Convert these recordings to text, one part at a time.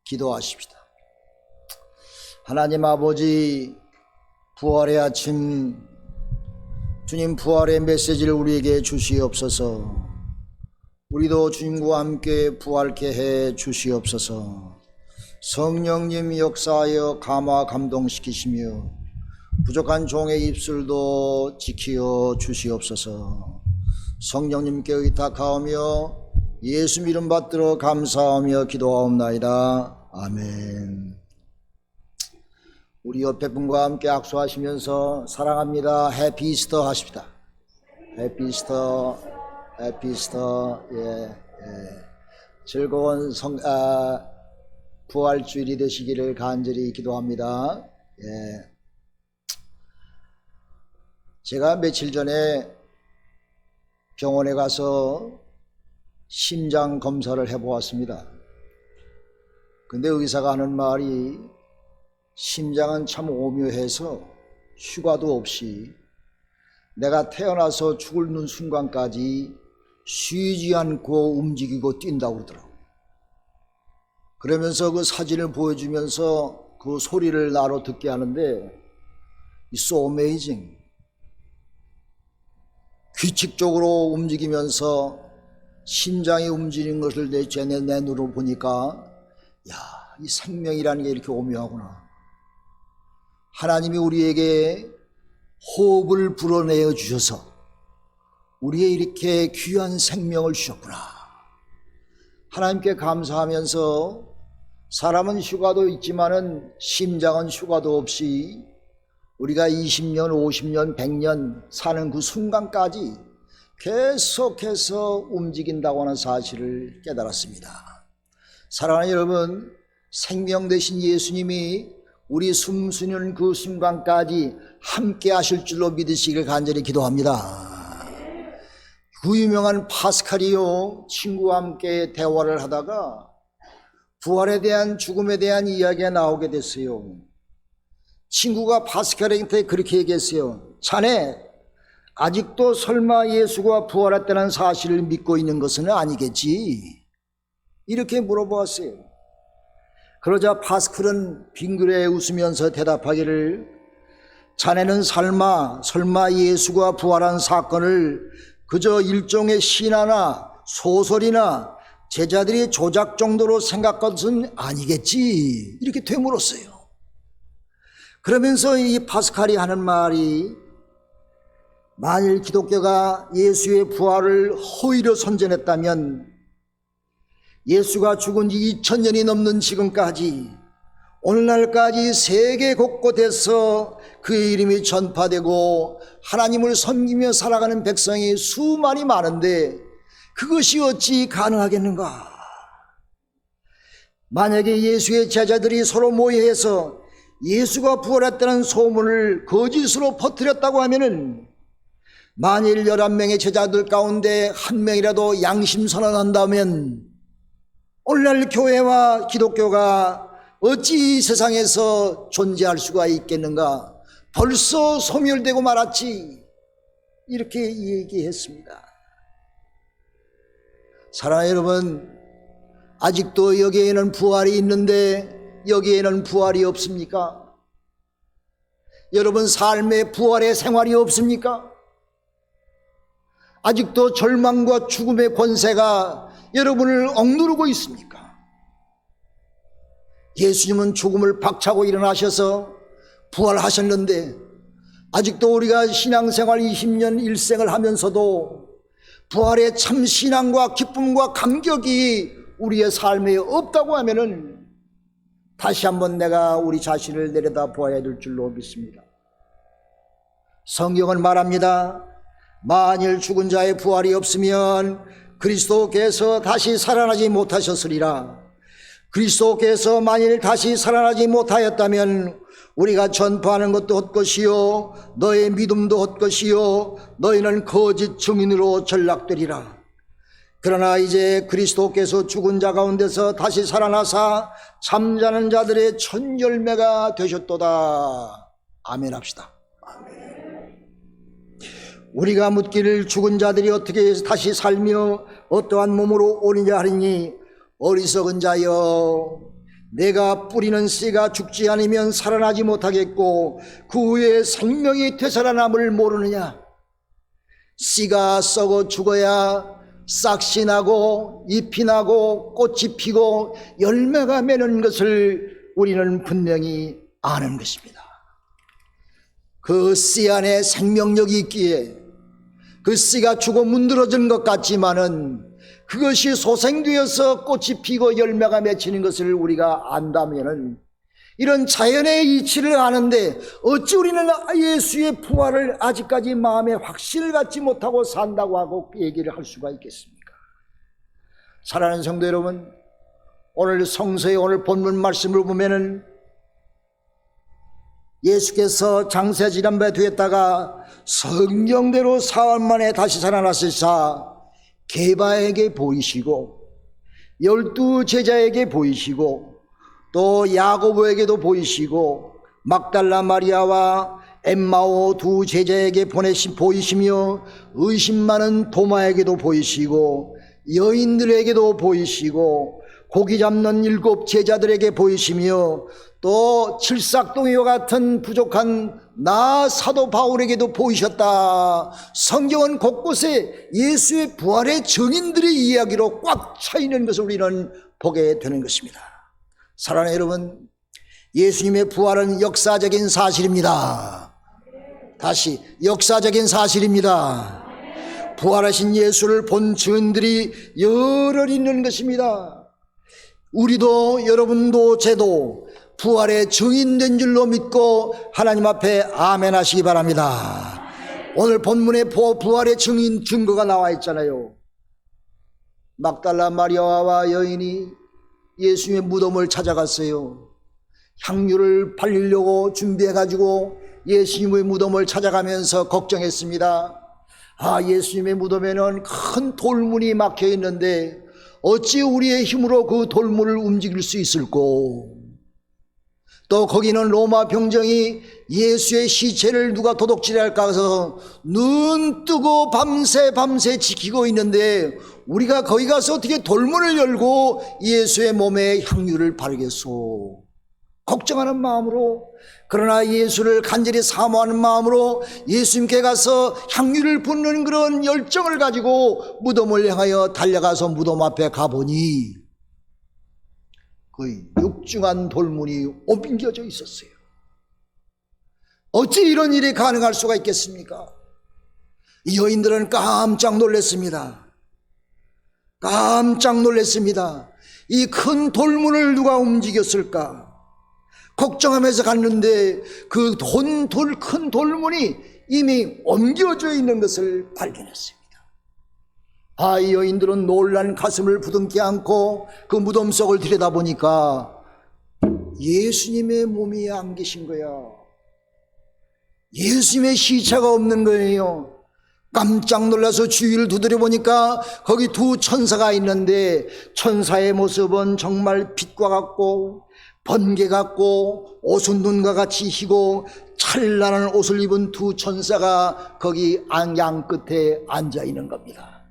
기도하십시다. 하나님 아버지, 부활의 아침, 주님 부활의 메시지를 우리에게 주시옵소서. 우리도 주님과 함께 부활케 해 주시옵소서. 성령님 역사하여 감화 감동시키시며 부족한 종의 입술도 지키어 주시옵소서. 성령님께 의탁하오며 예수 이름 받들어 감사하며 기도하옵나이다. 아멘. 우리 옆에 분과 함께 악수하시면서 사랑합니다, 해피 이스터 하십시다. 해피 이스터, 해피 이스터. 예. 즐거운 부활주일이 되시기를 간절히 기도합니다. 예. 제가 며칠 전에 병원에 가서 심장 검사를 해보았습니다. 근데 의사가 하는 말이 심장은 참 오묘해서 휴가도 없이 내가 태어나서 죽는 순간까지 쉬지 않고 움직이고 뛴다고 그러더라고요. 그러면서 그 사진을 보여주면서 그 소리를 나로 듣게 하는데 It's so amazing. 규칙적으로 움직이면서 심장이 움직이는 것을 내 눈으로 보니까 이 생명이라는 게 이렇게 오묘하구나. 하나님이 우리에게 호흡을 불어내어 주셔서 우리의 이렇게 귀한 생명을 주셨구나. 하나님께 감사하면서 사람은 휴가도 있지만은 심장은 휴가도 없이 우리가 20년, 50년, 100년 사는 그 순간까지 계속해서 움직인다고 하는 사실을 깨달았습니다. 사랑하는 여러분, 생명 되신 예수님이 우리 숨 쉬는 그 순간까지 함께 하실 줄로 믿으시길 간절히 기도합니다. 그 유명한 파스칼이요, 친구와 함께 대화를 하다가 부활에 대한, 죽음에 대한 이야기가 나오게 됐어요. 친구가 파스칼한테 그렇게 얘기했어요. 자네 아직도 설마 예수가 부활했다는 사실을 믿고 있는 것은 아니겠지? 이렇게 물어보았어요. 그러자 파스칼은 빙그레 웃으면서 대답하기를, 자네는 설마 예수가 부활한 사건을 그저 일종의 신화나 소설이나 제자들이 조작 정도로 생각한 것은 아니겠지? 이렇게 되물었어요. 그러면서 이 파스칼이 하는 말이, 만일 기독교가 예수의 부활을 허위로 선전했다면 예수가 죽은 지 2000년이 넘는 지금까지 오늘날까지 세계 곳곳에서 그의 이름이 전파되고 하나님을 섬기며 살아가는 백성이 수많이 많은데 그것이 어찌 가능하겠는가? 만약에 예수의 제자들이 서로 모여서 예수가 부활했다는 소문을 거짓으로 퍼뜨렸다고 하면은, 만일 11명의 제자들 가운데 한 명이라도 양심 선언한다면 오늘날 교회와 기독교가 어찌 세상에서 존재할 수가 있겠는가? 벌써 소멸되고 말았지. 이렇게 얘기했습니다. 사랑하는 여러분, 아직도 여기에는 부활이 있는데 여기에는 부활이 없습니까? 여러분 삶에 부활의 생활이 없습니까? 아직도 절망과 죽음의 권세가 여러분을 억누르고 있습니까? 예수님은 죽음을 박차고 일어나셔서 부활하셨는데 아직도 우리가 신앙생활 20년 일생을 하면서도 부활의 참 신앙과 기쁨과 감격이 우리의 삶에 없다고 하면은 다시 한번 내가 우리 자신을 내려다 보아야 될 줄로 믿습니다. 성경은 말합니다. 만일 죽은 자의 부활이 없으면 그리스도께서 다시 살아나지 못하셨으리라. 그리스도께서 만일 다시 살아나지 못하였다면 우리가 전파하는 것도 헛것이요 너의 믿음도 헛것이요 너희는 거짓 증인으로 전락되리라. 그러나 이제 그리스도께서 죽은 자 가운데서 다시 살아나사 잠자는 자들의 첫 열매가 되셨도다. 아멘 합시다. 아멘. 우리가 묻기를 죽은 자들이 어떻게 다시 살며 어떠한 몸으로 오느냐 하리니, 어리석은 자여, 내가 뿌리는 씨가 죽지 않으면 살아나지 못하겠고 그 후에 생명이 되살아남을 모르느냐. 씨가 썩어 죽어야 싹이 나고 잎이 나고 꽃이 피고 열매가 맺는 것을 우리는 분명히 아는 것입니다. 그 씨 안에 생명력이 있기에 그 씨가 죽어 문드러진 것 같지만은 그것이 소생되어서 꽃이 피고 열매가 맺히는 것을 우리가 안다면은 이런 자연의 이치를 아는데 어찌 우리는 예수의 부활을 아직까지 마음에 확신을 갖지 못하고 산다고 하고 얘기를 할 수가 있겠습니까? 사랑하는 성도 여러분, 오늘 성서의 오늘 본문 말씀을 보면은 예수께서 장세 지난번에 되었다가 성경대로 사흘 만에 다시 살아나시사 게바에게 보이시고 12 제자에게 보이시고 또 야고보에게도 보이시고 막달라 마리아와 엠마오 2 제자에게 보이시며 의심 많은 도마에게도 보이시고 여인들에게도 보이시고 고기 잡는 7 제자들에게 보이시며 또 칠삭동이와 같은 부족한 나 사도 바울에게도 보이셨다. 성경은 곳곳에 예수의 부활의 증인들의 이야기로 꽉 차 있는 것을 우리는 보게 되는 것입니다. 사랑하는 여러분, 예수님의 부활은 역사적인 사실입니다. 다시 역사적인 사실입니다. 부활하신 예수를 본 증인들이 여러 있는 것입니다. 우리도 여러분도 제도 부활의 증인된 줄로 믿고 하나님 앞에 아멘 하시기 바랍니다. 오늘 본문에 부활의 증거가 나와 있잖아요. 막달라 마리아와 여인이 예수님의 무덤을 찾아갔어요. 향유를 발리려고 준비해가지고 예수님의 무덤을 찾아가면서 걱정했습니다. 예수님의 무덤에는 큰 돌문이 막혀 있는데 어찌 우리의 힘으로 그 돌문을 움직일 수 있을꼬? 또 거기는 로마 병정이 예수의 시체를 누가 도둑질할까 해서 눈 뜨고 밤새 지키고 있는데 우리가 거기 가서 어떻게 돌문을 열고 예수의 몸에 향유를 바르겠소? 걱정하는 마음으로, 그러나 예수를 간절히 사모하는 마음으로 예수님께 가서 향유를 붓는 그런 열정을 가지고 무덤을 향하여 달려가서 무덤 앞에 가보니 그 육중한 돌문이 옮겨져 있었어요. 어찌 이런 일이 가능할 수가 있겠습니까? 이 여인들은 깜짝 놀랐습니다. 깜짝 놀랐습니다. 이 큰 돌문을 누가 움직였을까? 걱정하면서 갔는데 그 큰 돌문이 이미 옮겨져 있는 것을 발견했습니다. 이 여인들은 놀란 가슴을 부둥켜 안고 그 무덤 속을 들여다보니까 예수님의 몸이 안 계신 거야. 예수님의 시체가 없는 거예요. 깜짝 놀라서 주위를 두드려보니까 거기 2 천사가 있는데 천사의 모습은 정말 빛과 같고 번개 같고 옷은 눈과 같이 희고 찬란한 옷을 입은 2 천사가 거기 양 끝에 앉아 있는 겁니다.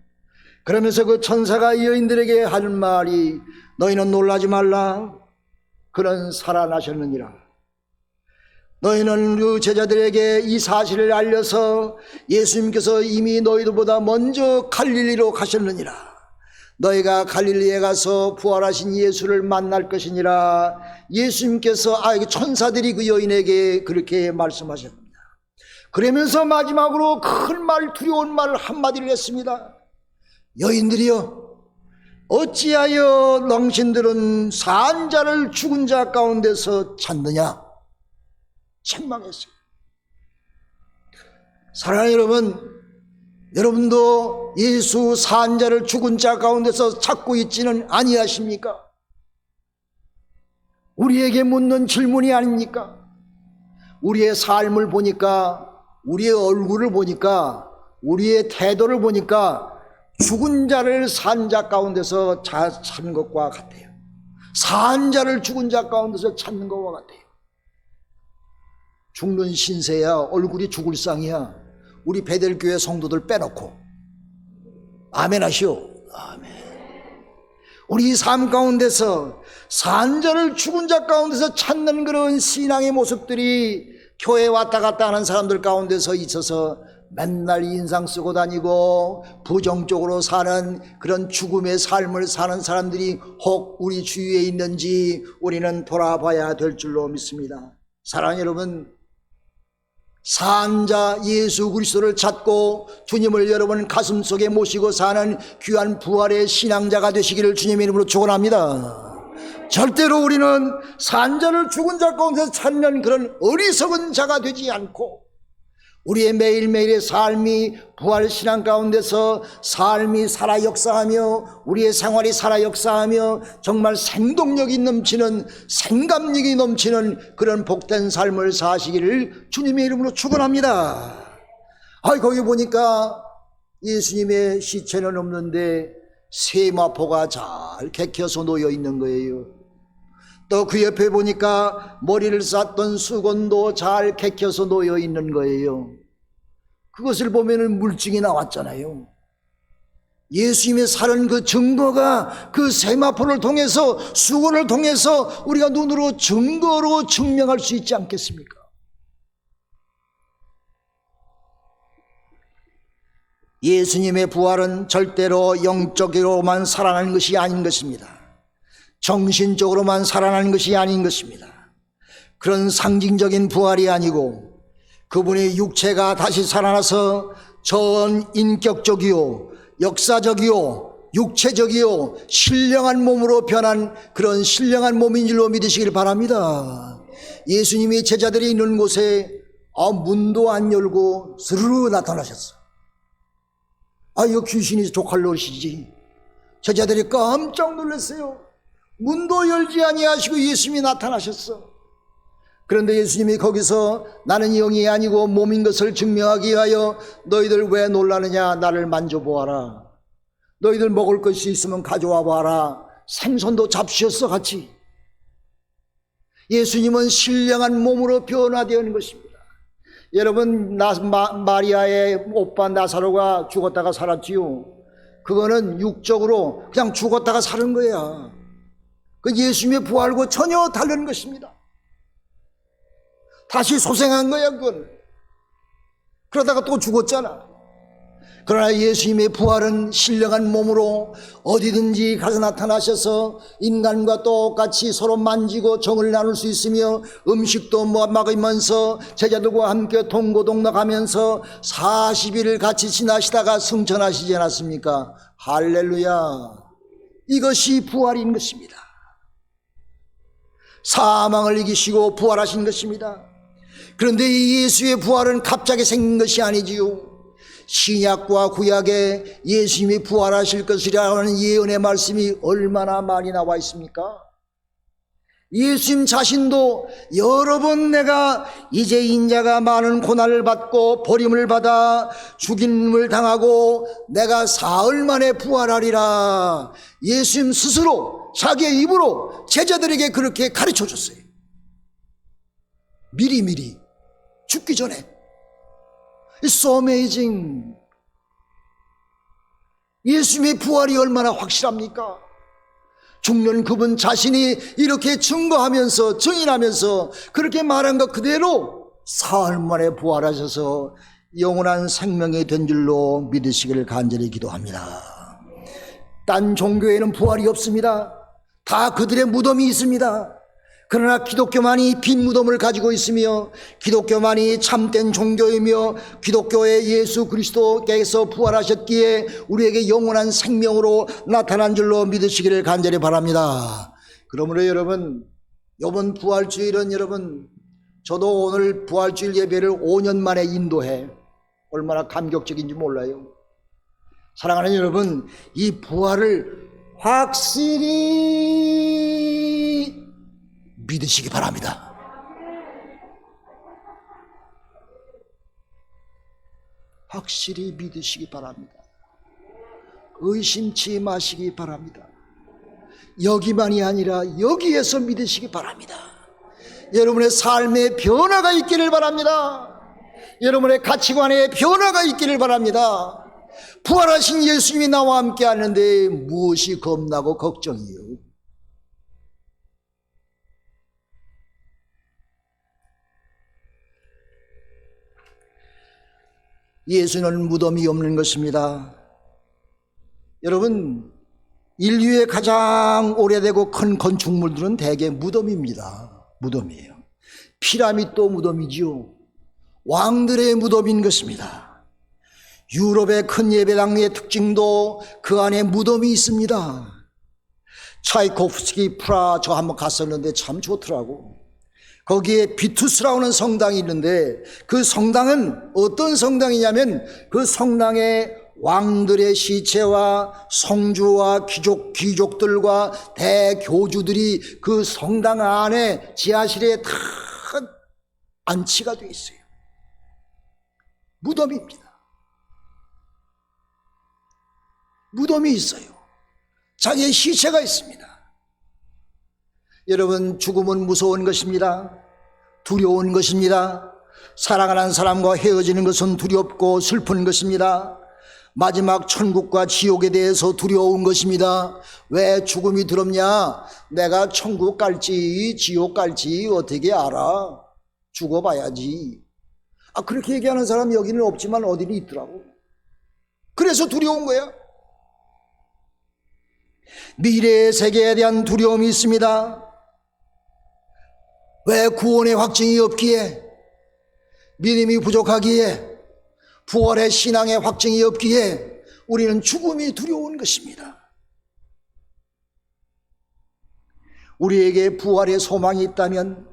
그러면서 그 천사가 이 여인들에게 하는 말이 너희는 놀라지 말라. 그는 살아나셨느니라. 너희는 그 제자들에게 이 사실을 알려서 예수님께서 이미 너희들보다 먼저 갈릴리로 가셨느니라. 너희가 갈릴리에 가서 부활하신 예수를 만날 것이니라. 예수님께서 천사들이 그 여인에게 그렇게 말씀하셨습니다. 그러면서 마지막으로 큰 말, 두려운 말 한마디를 했습니다. 여인들이여, 어찌하여 렁신들은 산 자를 죽은 자 가운데서 찾느냐? 책망했어요. 사랑하는 여러분, 여러분도 예수 산 자를 죽은 자 가운데서 찾고 있지는 아니하십니까? 우리에게 묻는 질문이 아닙니까? 우리의 삶을 보니까, 우리의 얼굴을 보니까, 우리의 태도를 보니까 죽은 자를 산 자 가운데서 찾는 것과 같아요. 산 자를 죽은 자 가운데서 찾는 것과 같아요. 죽는 신세야, 얼굴이 죽을 상이야. 우리 베델교회 성도들 빼놓고 아멘 하시오. 아멘. 우리 삶 가운데서 산자를 죽은 자 가운데서 찾는 그런 신앙의 모습들이 교회 왔다 갔다 하는 사람들 가운데서 있어서 맨날 인상 쓰고 다니고 부정적으로 사는 그런 죽음의 삶을 사는 사람들이 혹 우리 주위에 있는지 우리는 돌아봐야 될 줄로 믿습니다. 사랑하는 여러분, 산자 예수 그리스도를 찾고 주님을 여러분 가슴속에 모시고 사는 귀한 부활의 신앙자가 되시기를 주님의 이름으로 축원합니다. 절대로 우리는 산자를 죽은 자 가운데서 찾는 그런 어리석은 자가 되지 않고 우리의 매일매일의 삶이 부활 신앙 가운데서 삶이 살아 역사하며 우리의 생활이 살아 역사하며 정말 생동력이 넘치는 생감력이 넘치는 그런 복된 삶을 사시기를 주님의 이름으로 축원합니다. 거기 보니까 예수님의 시체는 없는데 세마포가 잘 개켜서 놓여 있는 거예요. 또 그 옆에 보니까 머리를 쌌던 수건도 잘 개켜서 놓여 있는 거예요. 그것을 보면은 물증이 나왔잖아요. 예수님의 살은 그 증거가 그 세마포를 통해서 수건을 통해서 우리가 눈으로 증거로 증명할 수 있지 않겠습니까? 예수님의 부활은 절대로 영적으로만 살아나는 것이 아닌 것입니다. 정신적으로만 살아나는 것이 아닌 것입니다. 그런 상징적인 부활이 아니고 그분의 육체가 다시 살아나서 전 인격적이요 역사적이요 육체적이요 신령한 몸으로 변한 그런 신령한 몸인 줄로 믿으시길 바랍니다. 예수님이 제자들이 있는 곳에 문도 안 열고 스르르 나타나셨어. 이거 귀신이 족할 노릇이지. 제자들이 깜짝 놀랐어요. 문도 열지 아니하시고 예수님이 나타나셨어. 그런데 예수님이 거기서 나는 영이 아니고 몸인 것을 증명하기 위하여 너희들 왜 놀라느냐, 나를 만져보아라. 너희들 먹을 것이 있으면 가져와 봐라. 생선도 잡수셨어 같이. 예수님은 신령한 몸으로 변화되는 것입니다. 여러분, 마리아의 오빠 나사로가 죽었다가 살았지요. 그거는 육적으로 그냥 죽었다가 사는 거야. 그 예수님의 부활과 전혀 다른 것입니다. 다시 소생한 거야 그건. 그러다가 또 죽었잖아. 그러나 예수님의 부활은 신령한 몸으로 어디든지 가서 나타나셔서 인간과 똑같이 서로 만지고 정을 나눌 수 있으며 음식도 먹으면서 제자들과 함께 동고동락하면서 40일을 같이 지나시다가 승천하시지 않았습니까? 할렐루야. 이것이 부활인 것입니다. 사망을 이기시고 부활하신 것입니다. 그런데 이 예수의 부활은 갑자기 생긴 것이 아니지요. 신약과 구약에 예수님이 부활하실 것이라는 예언의 말씀이 얼마나 많이 나와 있습니까? 예수님 자신도 여러 번 내가 이제 인자가 많은 고난을 받고 버림을 받아 죽임을 당하고 내가 사흘 만에 부활하리라. 예수님 스스로 자기의 입으로 제자들에게 그렇게 가르쳐 줬어요. 미리미리 죽기 전에. It's so amazing. 예수님의 부활이 얼마나 확실합니까? 죽는 그분 자신이 이렇게 증거하면서 증인하면서 그렇게 말한 것 그대로 사흘 만에 부활하셔서 영원한 생명이 된 줄로 믿으시기를 간절히 기도합니다. 딴 종교에는 부활이 없습니다. 다 그들의 무덤이 있습니다. 그러나 기독교만이 빈 무덤을 가지고 있으며 기독교만이 참된 종교이며 기독교의 예수 그리스도께서 부활하셨기에 우리에게 영원한 생명으로 나타난 줄로 믿으시기를 간절히 바랍니다. 그러므로 여러분, 이번 부활주일은 여러분, 저도 오늘 부활주일 예배를 5년 만에 인도해 얼마나 감격적인지 몰라요. 사랑하는 여러분, 이 부활을 확실히 믿으시기 바랍니다. 확실히 믿으시기 바랍니다. 의심치 마시기 바랍니다. 여기만이 아니라 여기에서 믿으시기 바랍니다. 여러분의 삶에 변화가 있기를 바랍니다. 여러분의 가치관에 변화가 있기를 바랍니다. 부활하신 예수님이 나와 함께 하는데 무엇이 겁나고 걱정이요? 예수는 무덤이 없는 것입니다. 여러분, 인류의 가장 오래되고 큰 건축물들은 대개 무덤입니다. 무덤이에요. 피라미드도 무덤이지요. 왕들의 무덤인 것입니다. 유럽의 큰 예배당의 특징도 그 안에 무덤이 있습니다. 차이코프스키 프라 저 한번 갔었는데 참 좋더라고. 거기에 비투스라는 성당이 있는데 그 성당은 어떤 성당이냐면 그 성당에 왕들의 시체와 성주와 귀족들과 대교주들이 그 성당 안에 지하실에 다 안치가 되어 있어요. 무덤입니다. 무덤이 있어요. 자기의 시체가 있습니다. 여러분, 죽음은 무서운 것입니다. 두려운 것입니다. 사랑하는 사람과 헤어지는 것은 두렵고 슬픈 것입니다. 마지막 천국과 지옥에 대해서 두려운 것입니다. 왜 죽음이 두렵냐? 내가 천국 갈지 지옥 갈지 어떻게 알아? 죽어봐야지. 그렇게 얘기하는 사람이 여기는 없지만 어디는 있더라고. 그래서 두려운 거야. 미래의 세계에 대한 두려움이 있습니다. 왜 구원의 확증이 없기에, 믿음이 부족하기에, 부활의 신앙의 확증이 없기에 우리는 죽음이 두려운 것입니다. 우리에게 부활의 소망이 있다면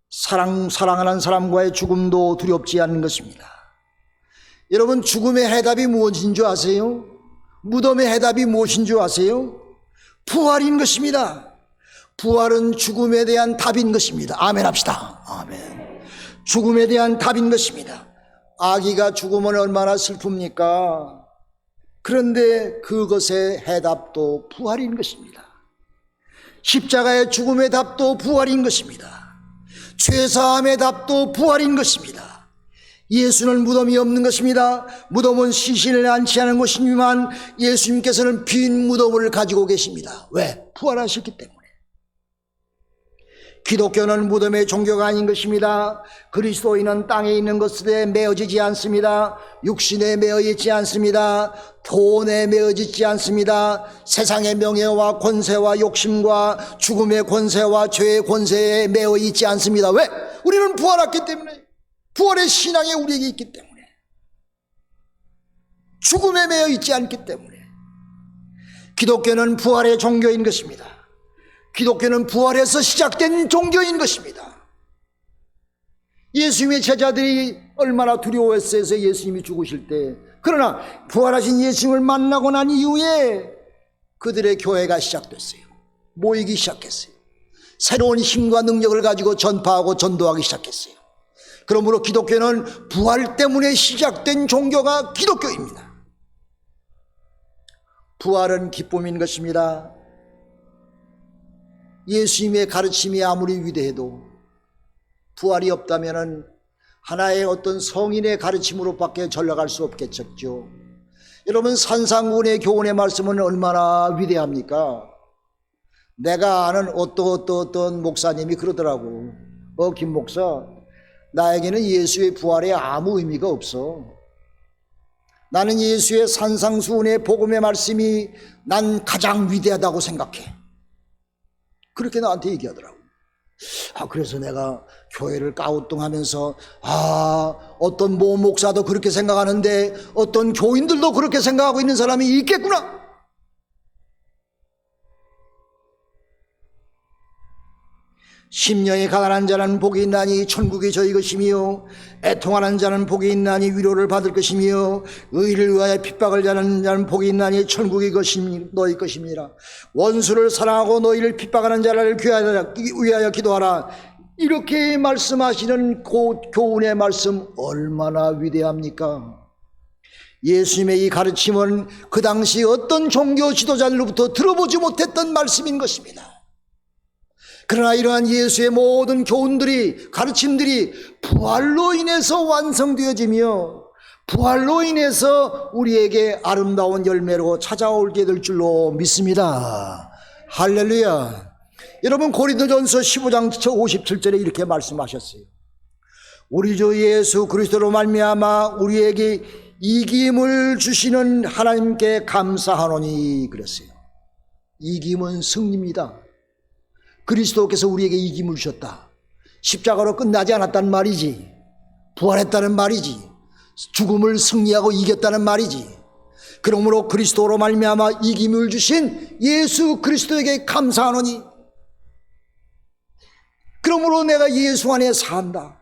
사랑하는 사람과의 죽음도 두렵지 않은 것입니다. 여러분, 죽음의 해답이 무엇인 줄 아세요? 무덤의 해답이 무엇인 줄 아세요? 부활인 것입니다. 부활은 죽음에 대한 답인 것입니다. 아멘 합시다. 아멘. 죽음에 대한 답인 것입니다. 아기가 죽으면 얼마나 슬픕니까? 그런데 그것의 해답도 부활인 것입니다. 십자가의 죽음의 답도 부활인 것입니다. 죄사함의 답도 부활인 것입니다. 예수는 무덤이 없는 것입니다. 무덤은 시신을 안치하는 곳이지만 예수님께서는 빈 무덤을 가지고 계십니다. 왜? 부활하셨기 때문에. 기독교는 무덤의 종교가 아닌 것입니다. 그리스도인은 땅에 있는 것에 매어지지 않습니다. 육신에 매어 있지 않습니다. 돈에 매어지지 않습니다. 세상의 명예와 권세와 욕심과 죽음의 권세와 죄의 권세에 매어 있지 않습니다. 왜? 우리는 부활했기 때문에. 부활의 신앙이 우리에게 있기 때문에. 죽음에 매어 있지 않기 때문에. 기독교는 부활의 종교인 것입니다. 기독교는 부활에서 시작된 종교인 것입니다. 예수님의 제자들이 얼마나 두려워했어요, 예수님이 죽으실 때. 그러나 부활하신 예수님을 만나고 난 이후에 그들의 교회가 시작됐어요. 모이기 시작했어요. 새로운 힘과 능력을 가지고 전파하고 전도하기 시작했어요. 그러므로 기독교는 부활 때문에 시작된 종교가 기독교입니다. 부활은 기쁨인 것입니다. 예수님의 가르침이 아무리 위대해도 부활이 없다면 하나의 어떤 성인의 가르침으로밖에 전락할 수 없겠죠. 여러분, 산상군의 교훈의 말씀은 얼마나 위대합니까? 내가 아는 어떤 목사님이 그러더라고. 김 목사, 나에게는 예수의 부활에 아무 의미가 없어. 나는 예수의 산상수훈의 복음의 말씀이 난 가장 위대하다고 생각해. 그렇게 나한테 얘기하더라고. 그래서 내가 교회를 까우뚱하면서 어떤 모 목사도 그렇게 생각하는데 어떤 교인들도 그렇게 생각하고 있는 사람이 있겠구나. 심령이 가난한 자는 복이 있나니 천국이 저희 것이며 애통하는 자는 복이 있나니 위로를 받을 것이며 의를 위하여 핍박을 자는 자는 복이 있나니 천국이 너희 것입니다. 원수를 사랑하고 너희를 핍박하는 자를 위하여 기도하라. 이렇게 말씀하시는 교훈의 말씀 얼마나 위대합니까? 예수님의 이 가르침은 그 당시 어떤 종교 지도자들로부터 들어보지 못했던 말씀인 것입니다. 그러나 이러한 예수의 모든 교훈들이, 가르침들이 부활로 인해서 완성되어지며 부활로 인해서 우리에게 아름다운 열매로 찾아오게 될 줄로 믿습니다. 할렐루야. 여러분, 고린도전서 15장 57절에 이렇게 말씀하셨어요. 우리 주 예수 그리스도로 말미암아 우리에게 이김을 주시는 하나님께 감사하노니 그랬어요. 이김은 승리입니다. 그리스도께서 우리에게 이김을 주셨다. 십자가로 끝나지 않았다는 말이지. 부활했다는 말이지. 죽음을 승리하고 이겼다는 말이지. 그러므로 그리스도로 말미암아 이김을 주신 예수 그리스도에게 감사하노니, 그러므로 내가 예수 안에 산다.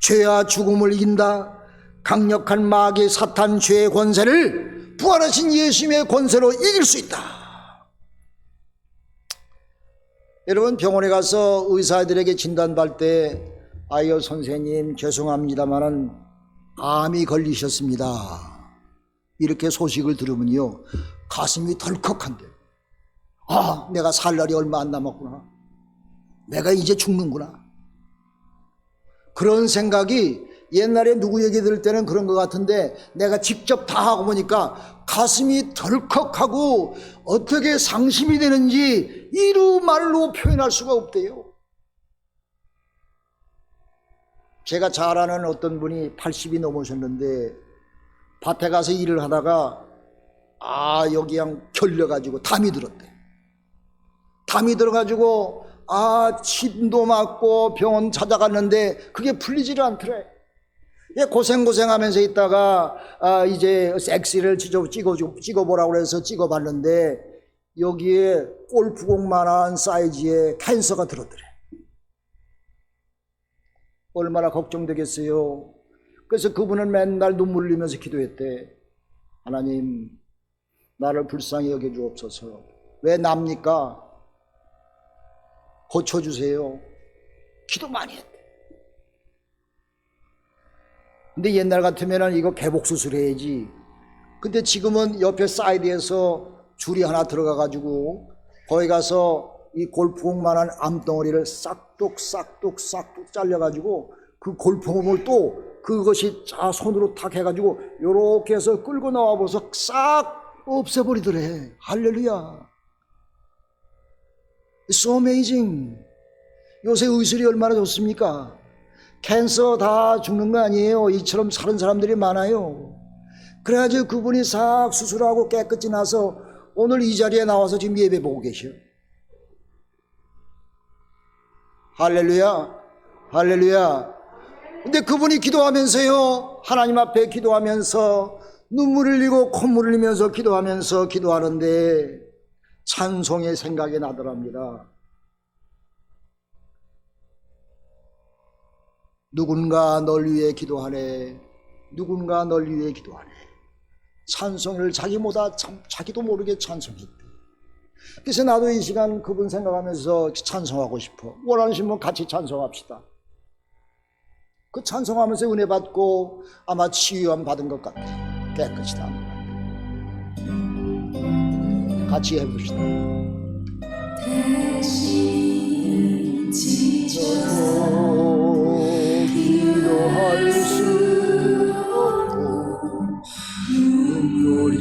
죄와 죽음을 이긴다. 강력한 마귀 사탄 죄의 권세를 부활하신 예수님의 권세로 이길 수 있다. 여러분, 병원에 가서 의사들에게 진단받을 때 아이요 선생님 죄송합니다마는 암이 걸리셨습니다, 이렇게 소식을 들으면요 가슴이 덜컥한데, 아, 내가 살 날이 얼마 안 남았구나, 내가 이제 죽는구나, 그런 생각이 옛날에 누구 얘기 들을 때는 그런 것 같은데 내가 직접 다 하고 보니까 가슴이 덜컥하고 어떻게 상심이 되는지 이루 말로 표현할 수가 없대요. 제가 잘 아는 어떤 분이 80이 넘으셨는데 밭에 가서 일을 하다가 여기 그냥 결려가지고 담이 들었대. 담이 들어가지고 침도 맞고 병원 찾아갔는데 그게 풀리지를 않더래. 고생하면서 있다가 이제 엑스레이를 찍어보라고 해서 찍어봤는데 여기에 골프공만한 사이즈의 캔서가 들었더래. 얼마나 걱정되겠어요. 그래서 그분은 맨날 눈물 흘리면서 기도했대. 하나님, 나를 불쌍히 여겨주옵소서. 왜 납니까? 고쳐주세요. 기도 많이 했대. 근데 옛날 같으면 이거 개복 수술해야지. 근데 지금은 옆에 사이드에서 줄이 하나 들어가가지고 거기 가서 이 골프공만한 암덩어리를 싹둑 잘려가지고 그 골프공을 또 그것이 손으로 탁 해가지고 요렇게 해서 끌고 나와버려서 싹 없애버리더래. 할렐루야. It's so amazing. 요새 의술이 얼마나 좋습니까? 캔서 다 죽는 거 아니에요. 이처럼 사는 사람들이 많아요. 그래가지고 그분이 싹 수술하고 깨끗이 나서 오늘 이 자리에 나와서 지금 예배 보고 계셔. 할렐루야, 할렐루야. 근데 그분이 기도하면서요, 하나님 앞에 기도하면서 눈물 흘리고 콧물 흘리면서 기도하는데 찬송의 생각이 나더랍니다. 누군가 널 위해 기도하네. 누군가 널 위해 기도하네. 찬송을 자기도 모르게 찬송했대. 그래서 나도 이 시간 그분 생각하면서 찬송하고 싶어. 원하시면 같이 찬송합시다. 그 찬송하면서 은혜 받고 아마 치유함 받은 것 같아. 깨끗이 다 같이 해봅시다. 대신 지쳐서 기도할 수 없고 눈물이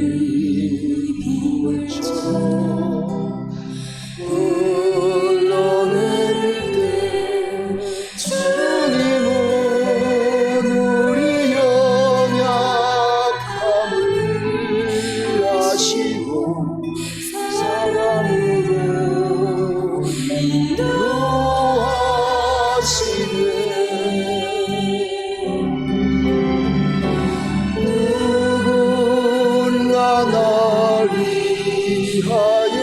빗물처럼 흘러내릴 때 주님은 우리 연약함을 아시고 사랑으로 인도하시네. 누군가 날 위하여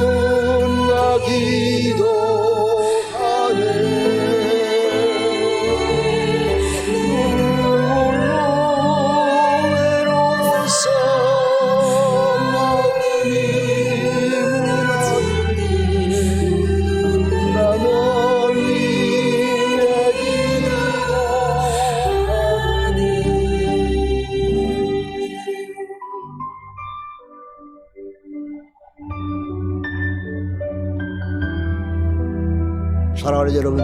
누군가 기도하네. 눈물로 외로워서 사랑하는 여러분,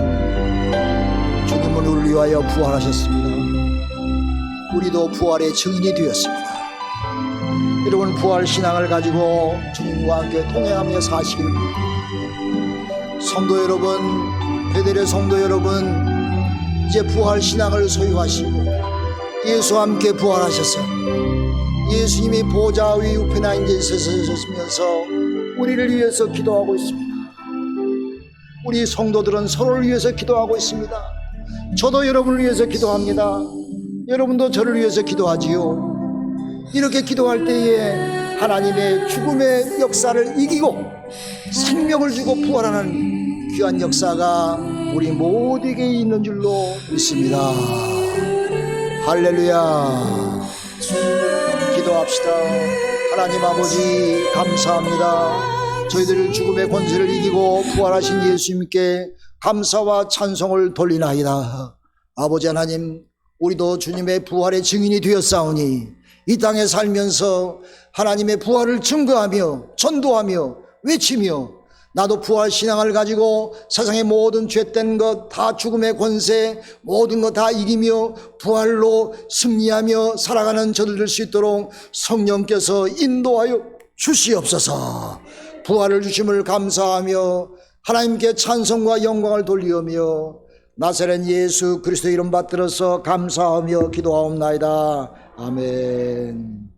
주님은 우리를 위하여 부활하셨습니다. 우리도 부활의 증인이 되었습니다. 여러분, 부활 신앙을 가지고 주님과 함께 동행하며 사시길 바랍니다. 성도 여러분, 베델의 성도 여러분, 이제 부활 신앙을 소유하시고 예수와 함께 부활하셔서 예수님이 보좌 위 우편에 앉아 있으시면서 우리를 위해서 기도하고 있습니다. 우리 성도들은 서로를 위해서 기도하고 있습니다. 저도 여러분을 위해서 기도합니다. 여러분도 저를 위해서 기도하지요. 이렇게 기도할 때에 하나님의 죽음의 역사를 이기고 생명을 주고 부활하는 귀한 역사가 우리 모두에게 있는 줄로 믿습니다. 할렐루야. 기도합시다. 하나님 아버지, 감사합니다. 저희들 죽음의 권세를 이기고 부활하신 예수님께 감사와 찬송을 돌리나이다. 아버지 하나님, 우리도 주님의 부활의 증인이 되었사오니 이 땅에 살면서 하나님의 부활을 증거하며 전도하며 외치며 나도 부활 신앙을 가지고 세상의 모든 죄된 것 다 죽음의 권세 모든 것 다 이기며 부활로 승리하며 살아가는 저들 될 수 있도록 성령께서 인도하여 주시옵소서. 부활을 주심을 감사하며 하나님께 찬송과 영광을 돌리오며 나사렛 예수 그리스도 이름 받들어서 감사하며 기도하옵나이다. 아멘.